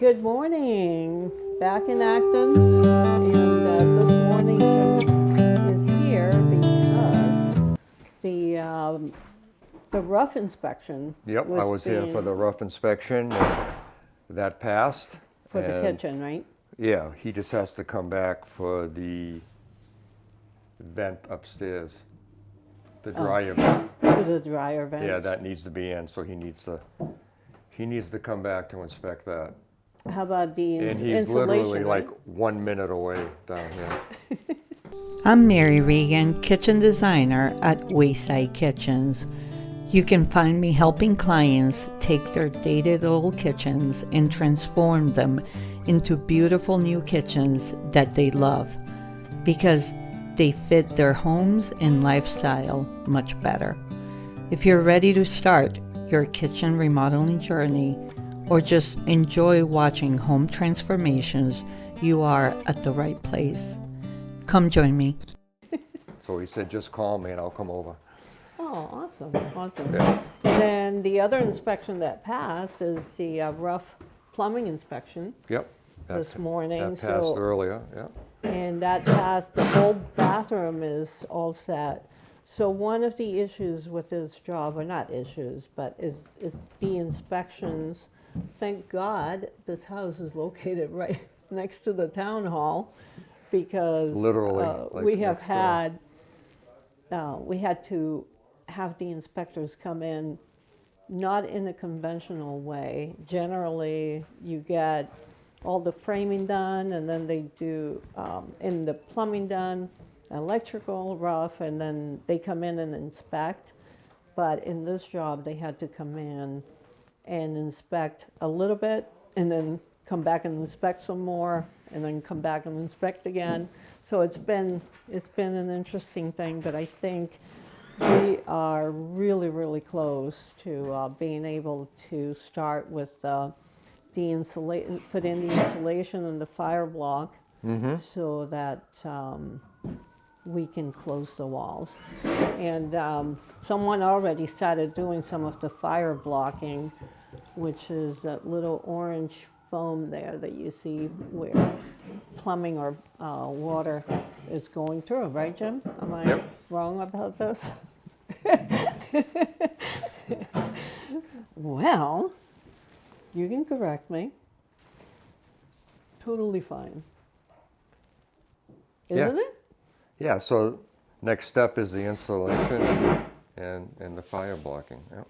Good morning, back in Acton, and this morning Jim is here because the rough inspection Yep, I was here for the rough inspection, and that passed. for the and, kitchen, right? Yeah, he just has to come back for the vent upstairs, the dryer vent. To the dryer vent. Yeah, that needs to be in, so he needs to come back to inspect that. How about the And he's insulation? literally right? like 1 minute away down here. I'm Mary Regan, kitchen designer at Wayside Kitchens. You can find me helping clients take their dated old kitchens and transform them into beautiful new kitchens that they love because they fit their homes and lifestyle much better. If you're ready to start your kitchen remodeling journey or just enjoy watching home transformations, you are at the right place. Come join me. So he said, just call me and I'll come over. Oh, awesome. Yeah. And then the other inspection that passed is the rough plumbing inspection Yep. this morning. That passed earlier, yeah. And that passed, the whole bathroom is all set. So one of the issues with this job, or not issues, but is the inspections. Thank God this house is located right next to the town hall because Literally, like we have next door. had, we had to have the inspectors come in, not in a conventional way. Generally, you get all the framing done, and then they do in the plumbing done, electrical, rough, and then they come in and inspect. But in this job, they had to come in and inspect a little bit, and then come back and inspect some more, and then come back and inspect again. So it's been an interesting thing, but I think we are really close to being able to start with the insulation, put in the insulation and the fire block, so that we can close the walls. And someone already started doing some of the fire blocking, which is that little orange foam there that you see where plumbing or water is going through, right, Jim? Am I Yep. wrong about this? Well, you can correct me. Totally fine. Yeah. Isn't it? Yeah, so next step is the installation and the fire blocking, yeah.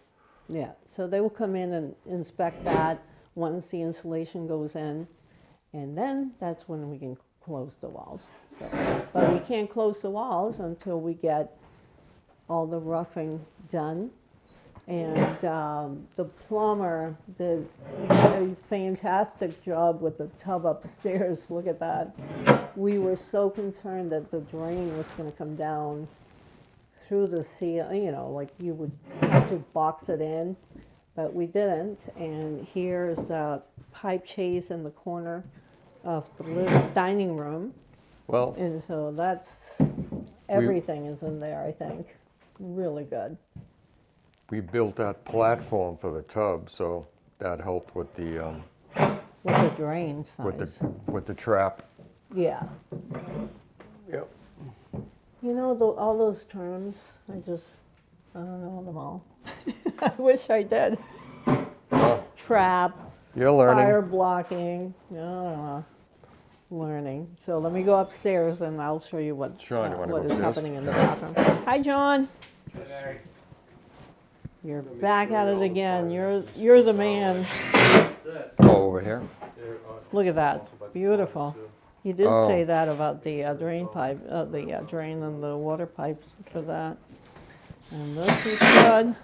Yeah, so they will come in and inspect that once the insulation goes in, and then that's when we can close the walls. So, but we can't close the walls until we get all the roughing done. And the plumber did a fantastic job with the tub upstairs. Look at that. We were so concerned that the drain was going to come down through the ceiling, like you would have to box it in, but we didn't. And here's the pipe chase in the corner of the dining room. Well, And so that's, everything is in there, I think. Really good. we built that platform for the tub, so that helped with the With the drain size. with the trap. Yeah. Yep. All those terms, I don't know them all. I wish I did. Well, Trap, you're learning. fire blocking, learning. So let me go upstairs and I'll show you what, Sean, you wanna what go is upstairs? happening in the bathroom. Hi, John. You're back at it again. You're the man. Oh, over here. Look at that. Beautiful. You did Oh. say that about the drain pipe, the drain and the water pipes for that. And this is good.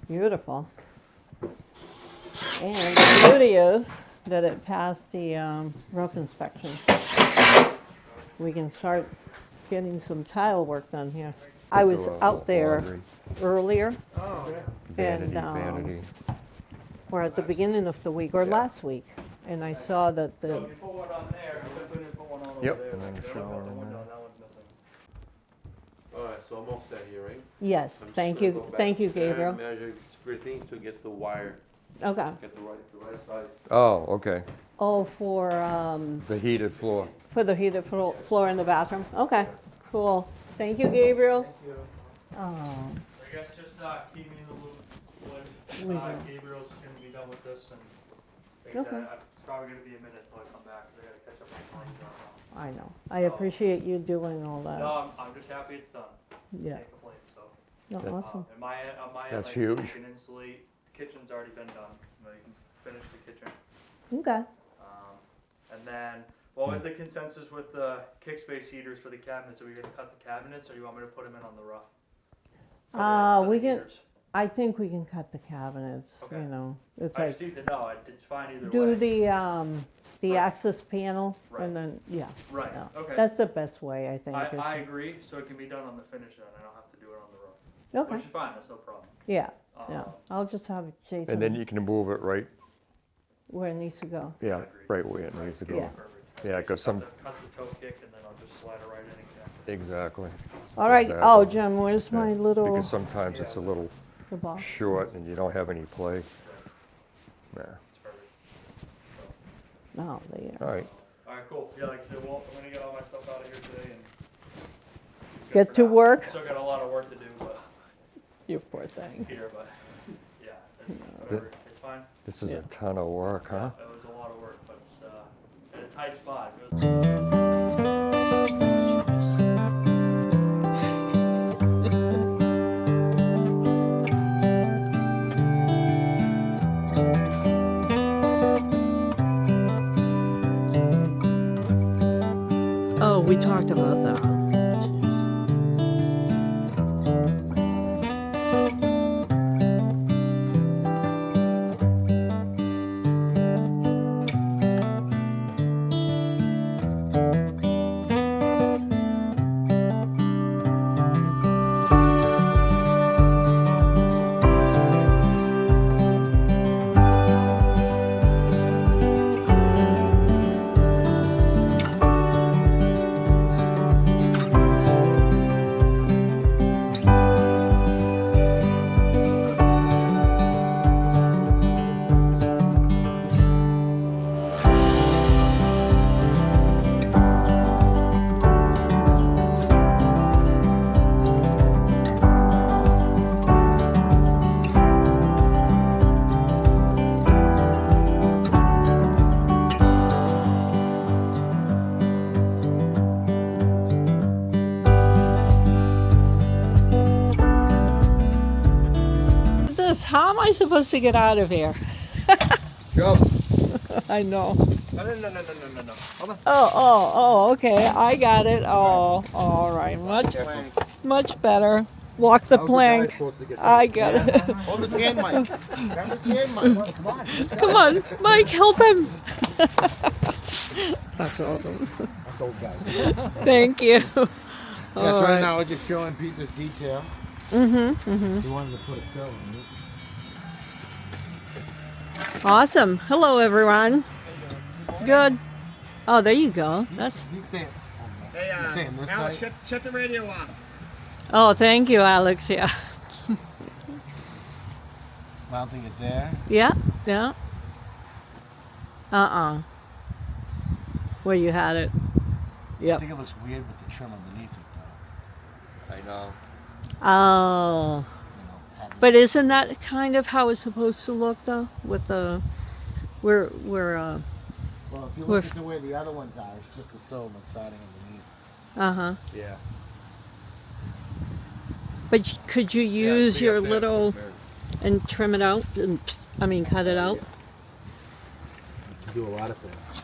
Beautiful. And the beauty is that it passed the rough inspection. We can start getting some tile work done here. I was out there Laundry. earlier, Vanity, and, vanity. or at the beginning of the week, or last week, and I saw that the, You put one on there, we didn't put one on over Yep, there. and then the That shower one's in done, there. that one's missing. Alright, so I'm all set here, right? yes, I'm just thank gonna you, go back thank you, upstairs, Gabriel. Measure everything to get the wire Okay. Get the right size. Oh, okay. Oh, for The heated floor. the heated floor in the bathroom? Okay, cool. Thank you, Gabriel. Thank you. Oh, I guess just keep me in the loop We when will. Gabriel's gonna be done with this, and like I Okay. said, it's probably gonna be a minute till I come back. 'Cause I gotta catch up on plans right I know. I So- appreciate you doing all now. that. No, I'm just happy it's done. Yeah, Can't complain. So no, That- awesome. on my end, That's like, huge. You can insulate. The kitchen's already been done. You can finish the kitchen. Okay. And then, what was the consensus with the kick space heaters for the cabinets? Are we gonna cut the cabinets, or you want me to put them in on the rough? For the We can, heaters? I think we can cut the cabinets, Okay. you know. It's I like, just need to know, it's fine either do way. the Right. access panel Right. and then, yeah. Right, yeah. okay. That's the best way, I think. is- I agree, so it can be done on the finish then, I don't have to do it on the roof. Okay, Which is fine, that's no problem. yeah, yeah. Um, I'll just have And then Jason you can move it right, where it needs to go. yeah, Agreed. right where it needs to go. Yeah. Perfect. Yeah, 'cause some- Cut the toe kick, and then I'll just slide it right in exactly. Exactly. All right, Exactly. oh, Jim, where's Yeah, my little, Because sometimes it's a little the box? short and you don't have any play. Yeah, It's perfect. Oh, there. all right. Alright, cool, yeah, like I said, well, I'm gonna get all my stuff out of here today and. good Get for to now. work. Still got a lot of work to do, but, You poor thing. here, but, yeah, it's, whatever, it's fine. This is Yeah. a ton of work, huh? It was a lot of work, but it's, in a tight spot. It was- Oh, we talked about that. This, how am I supposed to get out of here? Go. I know. No. Hold on. Oh, okay. I got it. Oh, all right. Much better. Walk the plank. I got it. Hold his hand, Mike. Grab his hand, Mike. Come on. Come on, Mike, help him. That's awesome. That's old guy. Thank you. Yeah, so All right right. now we're just showing Pete this detail. He wanted to put a cell in it. Awesome. Hello, everyone. Good. Oh, there you go. That's. He's saying, Hey, he's saying this Alex, side. shut the radio off. Oh, thank you, Alex. Yeah. Mounting it there. Yeah. Yeah. Where you had it. I Yep. think it looks weird with the trim underneath it, though. I know. Oh. You know, having But isn't that kind of how it's supposed to look, though? With the, we're well, if you we're- look at the way the other ones are, it's just a sew and siding underneath. uh-huh. Yeah. But could you use your little and trim it out? And, I mean, cut it out? To do a lot of things.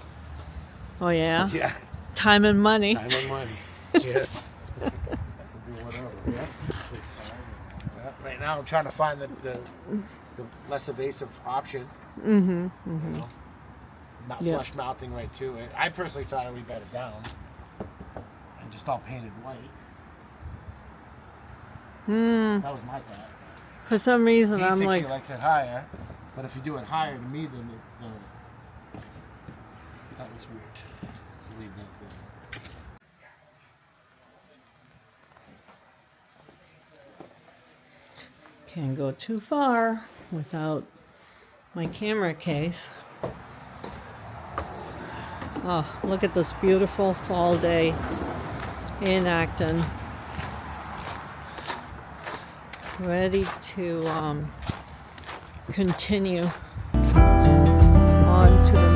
Oh, yeah? Yeah. Time and money. Time and money. Yes. Do whatever. Yeah. Yeah. Right now, I'm trying to find the less evasive option. Mm-hmm. You know? Not Yeah. flush mounting right to it. I personally thought it would be better down and just all painted white. That was my thought. For some reason, He I'm thinks like, he likes it higher, but if you do it higher to me, then that looks weird. To leave that there. can't go too far without my camera case. Oh, look at this beautiful fall day in Acton. Ready to continue on to the